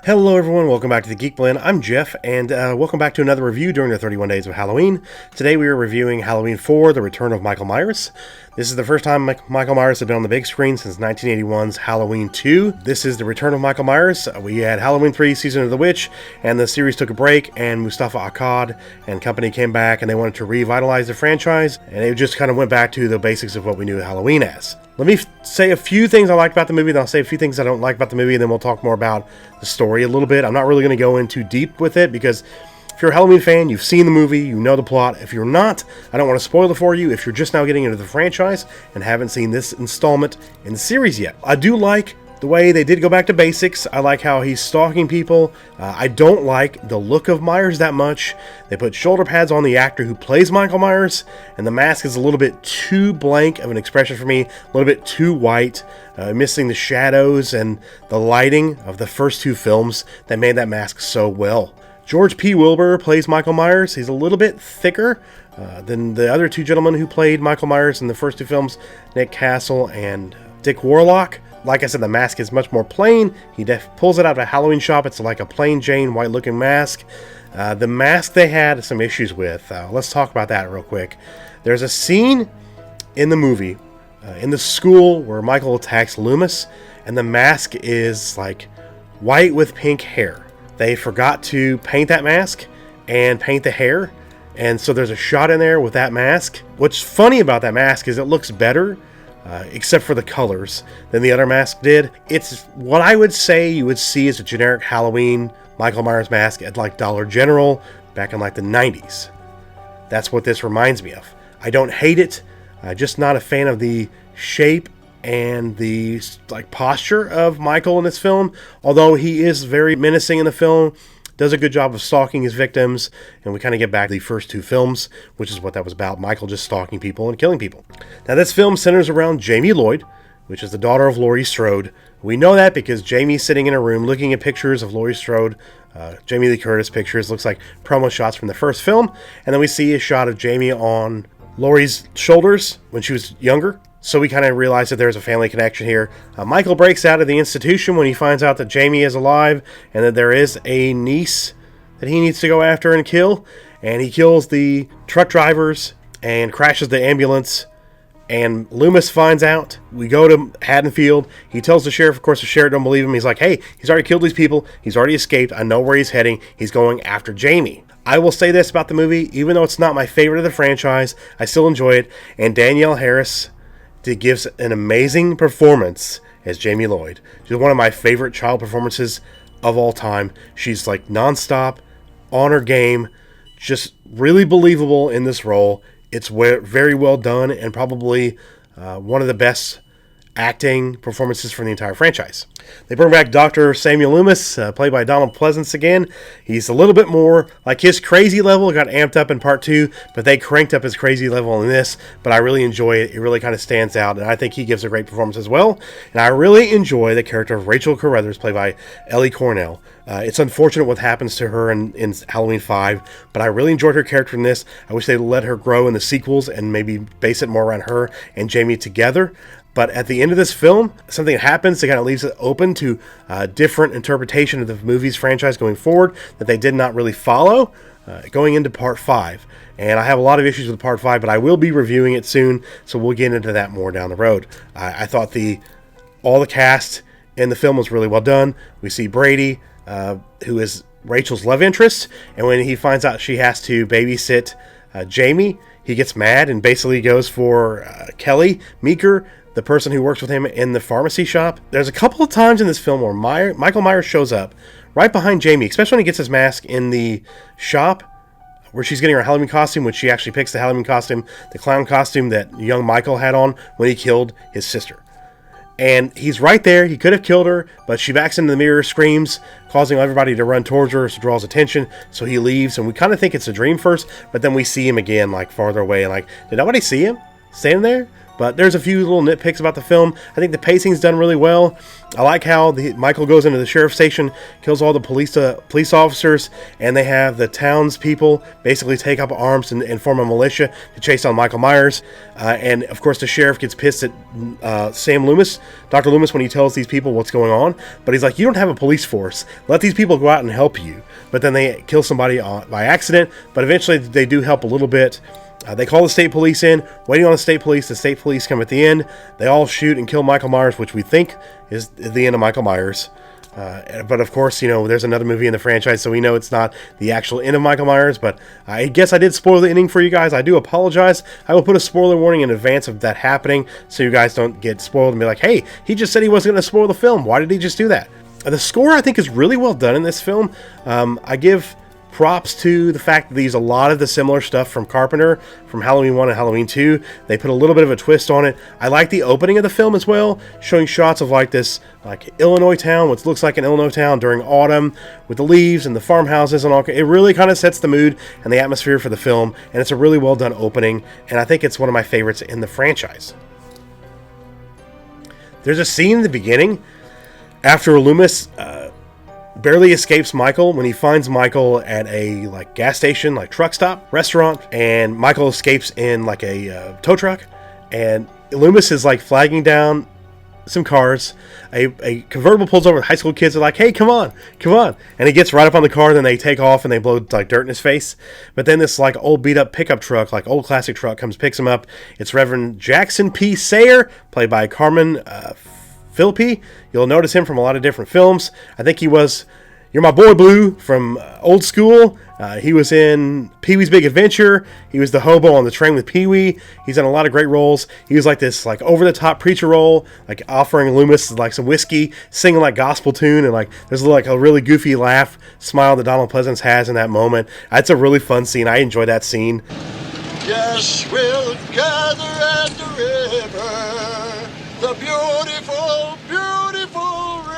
Hello everyone, welcome back to the Geek Blend. I'm Jeff, and welcome back to another review during the 31 days of Halloween. Today we are reviewing Halloween 4, The Return of Michael Myers. This is the first time Michael Myers has been on the big screen since 1981's Halloween 2. This is The Return of Michael Myers. We had Halloween 3, Season of the Witch, and the series took a break, and Mustafa Akkad and company came back, and they wanted to revitalize the franchise, and it just kind of went back to the basics of what we knew Halloween as. Let me say a few things I liked about the movie, then I'll say a few things I don't like about the movie, and then we'll talk more about the story a little bit. I'm not really going to go in too deep with it, because if you're a Halloween fan, you've seen the movie, you know the plot. If you're not, I don't want to spoil it for you if you're just now getting into the franchise and haven't seen this installment in the series yet. I do like the way they did go back to basics. I like how he's stalking people. I don't like the look of Myers that much. They put shoulder pads on the actor who plays Michael Myers, and the mask is a little bit too blank of an expression for me, a little bit too white, missing the shadows and the lighting of the first two films that made that mask so well. George P. Wilbur plays Michael Myers. He's a little bit thicker than the other two gentlemen who played Michael Myers in the first two films, Nick Castle and Dick Warlock. Like I said, the mask is much more plain. He pulls it out of a Halloween shop. It's like a plain Jane white-looking mask. The mask they had some issues with. Let's talk about that real quick. There's a scene in the movie, in the school, where Michael attacks Loomis, and the mask is like white with pink hair. They forgot to paint that mask and paint the hair, and so there's a shot in there with that mask. What's funny about that mask is it looks better, except for the colors, than the other mask did. It's what I would say you would see as a generic Halloween Michael Myers mask at like Dollar General back in like the 90s. That's what this reminds me of. I don't hate it. I'm just not a fan of the shape and the like posture of Michael in this film. Although he is very menacing in the film, does a good job of stalking his victims, and we kind of get back to the first two films, which is what that was about, Michael just stalking people and killing people. Now this film centers around Jamie Lloyd, which is the daughter of Laurie Strode. We know that because Jamie's sitting in a room looking at pictures of Laurie Strode, Jamie Lee Curtis pictures, looks like promo shots from the first film, and then we see a shot of Jamie on Laurie's shoulders when she was younger. So we kind of realize that there's a family connection here. Michael breaks out of the institution when he finds out that Jamie is alive and that there is a niece that he needs to go after and kill. And he kills the truck drivers and crashes the ambulance. And Loomis finds out. We go to Haddonfield. He tells the sheriff, of course the sheriff don't believe him. He's like, hey, he's already killed these people. He's already escaped. I know where he's heading. He's going after Jamie. I will say this about the movie. Even though it's not my favorite of the franchise, I still enjoy it. And Danielle Harris gives an amazing performance as Jamie Lloyd. She's one of my favorite child performances of all time. She's like nonstop, on her game, just really believable in this role. It's very well done, and probably one of the best acting performances from the entire franchise. They bring back Dr. Samuel Loomis, played by Donald Pleasance again. He's a little bit more like his crazy level got amped up in part 2, but they cranked up his crazy level in this, but I really enjoy it. It really kind of stands out, and I think he gives a great performance as well. And I really enjoy the character of Rachel Carruthers, played by Ellie Cornell. It's unfortunate what happens to her in Halloween 5, but I really enjoyed her character in this. I wish they'd let her grow in the sequels and maybe base it more around her and Jamie together. But at the end of this film, something happens that kind of leaves it open to different interpretation of the movie's franchise going forward that they did not really follow going into part 5. And I have a lot of issues with part 5, but I will be reviewing it soon, so we'll get into that more down the road. I thought all the cast in the film was really well done. We see Brady, who is Rachel's love interest, and when he finds out she has to babysit Jamie, he gets mad and basically goes for Kelly Meeker, the person who works with him in the pharmacy shop. There's a couple of times in this film where Michael Myers shows up right behind Jamie, especially when he gets his mask in the shop where she's getting her Halloween costume, which she actually picks the Halloween costume, the clown costume that young Michael had on when he killed his sister. And he's right there. He could have killed her, but she backs into the mirror, screams, causing everybody to run towards her, so draws attention. So he leaves, and we kind of think it's a dream first, but then we see him again, like farther away, and like, did nobody see him standing there? But there's a few little nitpicks about the film. I think the pacing's done really well. I like how Michael goes into the sheriff's station, kills all the police officers, and they have the townspeople basically take up arms and form a militia to chase down Michael Myers. And of course, the sheriff gets pissed at Sam Loomis, Dr. Loomis, when he tells these people what's going on. But he's like, "You don't have a police force. Let these people go out and help you." But then they kill somebody by accident. But eventually, they do help a little bit. They call the state police in, waiting on the state police. The state police come at the end. They all shoot and kill Michael Myers, which we think is the end of Michael Myers. But of course, there's another movie in the franchise, so we know it's not the actual end of Michael Myers. But I guess I did spoil the ending for you guys. I do apologize. I will put a spoiler warning in advance of that happening, so you guys don't get spoiled and be like, "Hey, he just said he wasn't going to spoil the film. Why did he just do that?" The score, I think, is really well done in this film. I give props to the fact that they use a lot of the similar stuff from Carpenter, from Halloween 1 and Halloween 2. They put a little bit of a twist on it. I like the opening of the film as well, showing shots of this Illinois town, what looks like an Illinois town during autumn, with the leaves and the farmhouses and all. It really kind of sets the mood and the atmosphere for the film, and it's a really well done opening, and I think it's one of my favorites in the franchise. There's a scene in the beginning after Loomis barely escapes Michael when he finds Michael at a gas station, truck stop, restaurant, and Michael escapes in a tow truck, and Loomis is flagging down some cars. A convertible pulls over. High school kids are like, "Hey, come on," and he gets right up on the car. Then they take off and they blow dirt in his face. But then this old beat up pickup truck, old classic truck, comes, picks him up. It's Reverend Jackson P. Sayer, played by Carmen Philippi. You'll notice him from a lot of different films. I think he was You're My Boy Blue from Old School. He was in Pee-wee's Big Adventure. He was the hobo on the train with Pee-wee. He's done a lot of great roles. He was this over-the-top preacher role, offering Loomis some whiskey, singing gospel tune, and there's a really goofy laugh, smile that Donald Pleasance has in that moment. It's a really fun scene. I enjoy that scene. Yes, we'll gather at the river, the beautiful, beautiful river.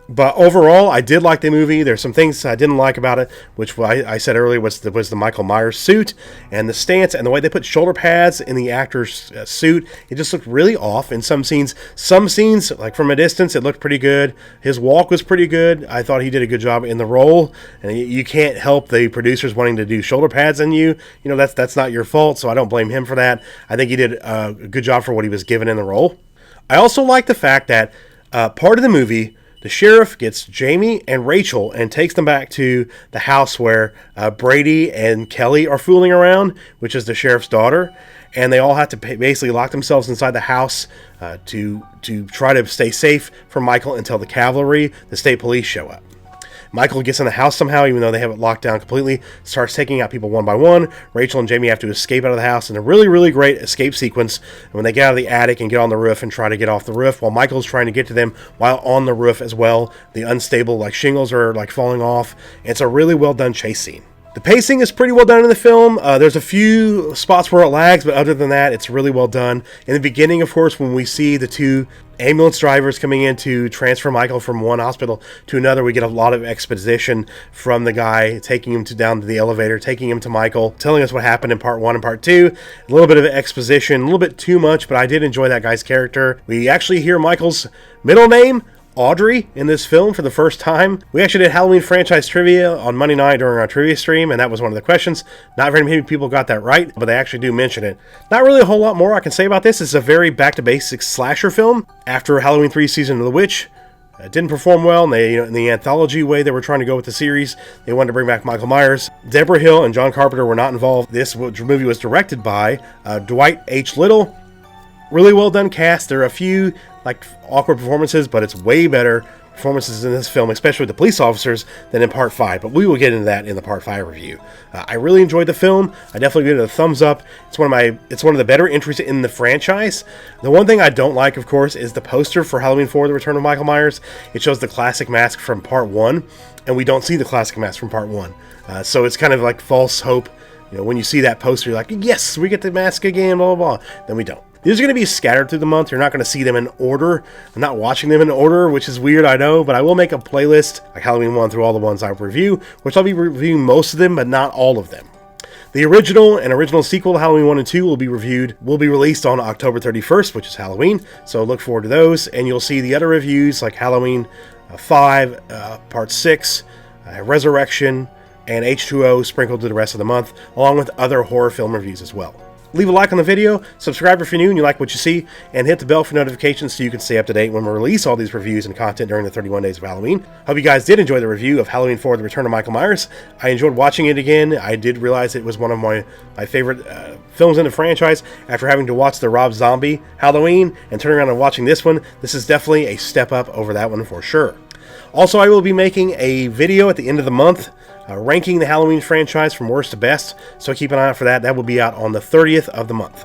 But overall, I did like the movie. There's some things I didn't like about it, which I said earlier was the Michael Myers suit and the stance and the way they put shoulder pads in the actor's suit. It just looked really off in some scenes. Some scenes, from a distance, it looked pretty good. His walk was pretty good. I thought he did a good job in the role. And you can't help the producers wanting to do shoulder pads on you. That's not your fault, so I don't blame him for that. I think he did a good job for what he was given in the role. I also like the fact that part of the movie, the sheriff gets Jamie and Rachel and takes them back to the house where Brady and Kelly are fooling around, which is the sheriff's daughter. And they all have to basically lock themselves inside the house to try to stay safe from Michael until the cavalry, the state police, show up. Michael gets in the house somehow, even though they have it locked down completely, starts taking out people one by one. Rachel and Jamie have to escape out of the house in a really, really great escape sequence. And when they get out of the attic and get on the roof and try to get off the roof, while Michael's trying to get to them while on the roof as well, the unstable shingles are falling off. It's a really well done chase scene. The pacing is pretty well done in the film. There's a few spots where it lags, but other than that, it's really well done. In the beginning, of course, when we see the two ambulance drivers coming in to transfer Michael from one hospital to another, we get a lot of exposition from the guy taking him down to the elevator, taking him to Michael, telling us what happened in part 1 and part 2. A little bit of exposition, a little bit too much, but I did enjoy that guy's character. We actually hear Michael's middle name, Audrey, in this film for the first time. We actually did Halloween franchise trivia on Monday night during our trivia stream, and that was one of the questions. Not very many people got that right, but they actually do mention it. Not really a whole lot more I can say about this. It's a very back-to-basics slasher film. After Halloween 3 Season of the Witch, it didn't perform well, and they, in the anthology way they were trying to go with the series, they wanted to bring back Michael Myers. Deborah Hill and John Carpenter were not involved. This movie was directed by Dwight H. Little. Really well done cast. There are a few awkward performances, but it's way better performances in this film, especially with the police officers, than in part 5. But we will get into that in the part 5 review. I really enjoyed the film. I definitely give it a thumbs up. It's one of the better entries in the franchise. The one thing I don't like, of course, is the poster for Halloween 4: The Return of Michael Myers. It shows the classic mask from part 1, and we don't see the classic mask from part 1. So it's kind of like false hope. When you see that poster, you're like, yes, we get the mask again, blah, blah, blah. Then we don't. These are going to be scattered through the month. You're not going to see them in order. I'm not watching them in order, which is weird, I know, but I will make a playlist like Halloween 1 through all the ones I review, which I'll be reviewing most of them, but not all of them. The original and original sequel, Halloween 1 and 2, will be released on October 31st, which is Halloween, so look forward to those, and you'll see the other reviews like Halloween 5, Part 6, Resurrection, and H2O sprinkled to the rest of the month, along with other horror film reviews as well. Leave a like on the video, subscribe if you're new and you like what you see, and hit the bell for notifications so you can stay up to date when we release all these reviews and content during the 31 days of Halloween. Hope you guys did enjoy the review of Halloween 4, The Return of Michael Myers. I enjoyed watching it again. I did realize it was one of my favorite films in the franchise after having to watch the Rob Zombie Halloween and turning around and watching this one. This is definitely a step up over that one for sure. Also, I will be making a video at the end of the month ranking the Halloween franchise from worst to best, so keep an eye out for that. That will be out on the 30th of the month.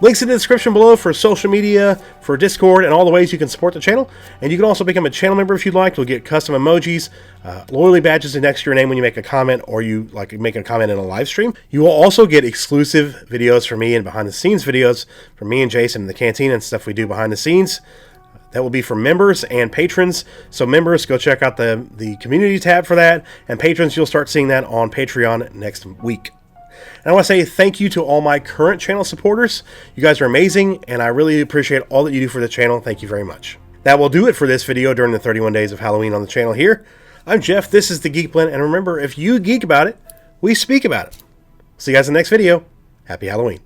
Links in the description below for social media, for Discord, and all the ways you can support the channel. And you can also become a channel member if you'd like. You'll get custom emojis, loyalty badges next to your name when you make a comment, or you make a comment in a live stream. You will also get exclusive videos from me and behind-the-scenes videos from me and Jason in the canteen and stuff we do behind the scenes. That will be for members and patrons. So members, go check out the community tab for that. And patrons, you'll start seeing that on Patreon next week. And I want to say thank you to all my current channel supporters. You guys are amazing, and I really appreciate all that you do for the channel. Thank you very much. That will do it for this video during the 31 days of Halloween on the channel here. I'm Jeff, this is the Geek Blend, and remember, if you geek about it, we speak about it. See you guys in the next video. Happy Halloween.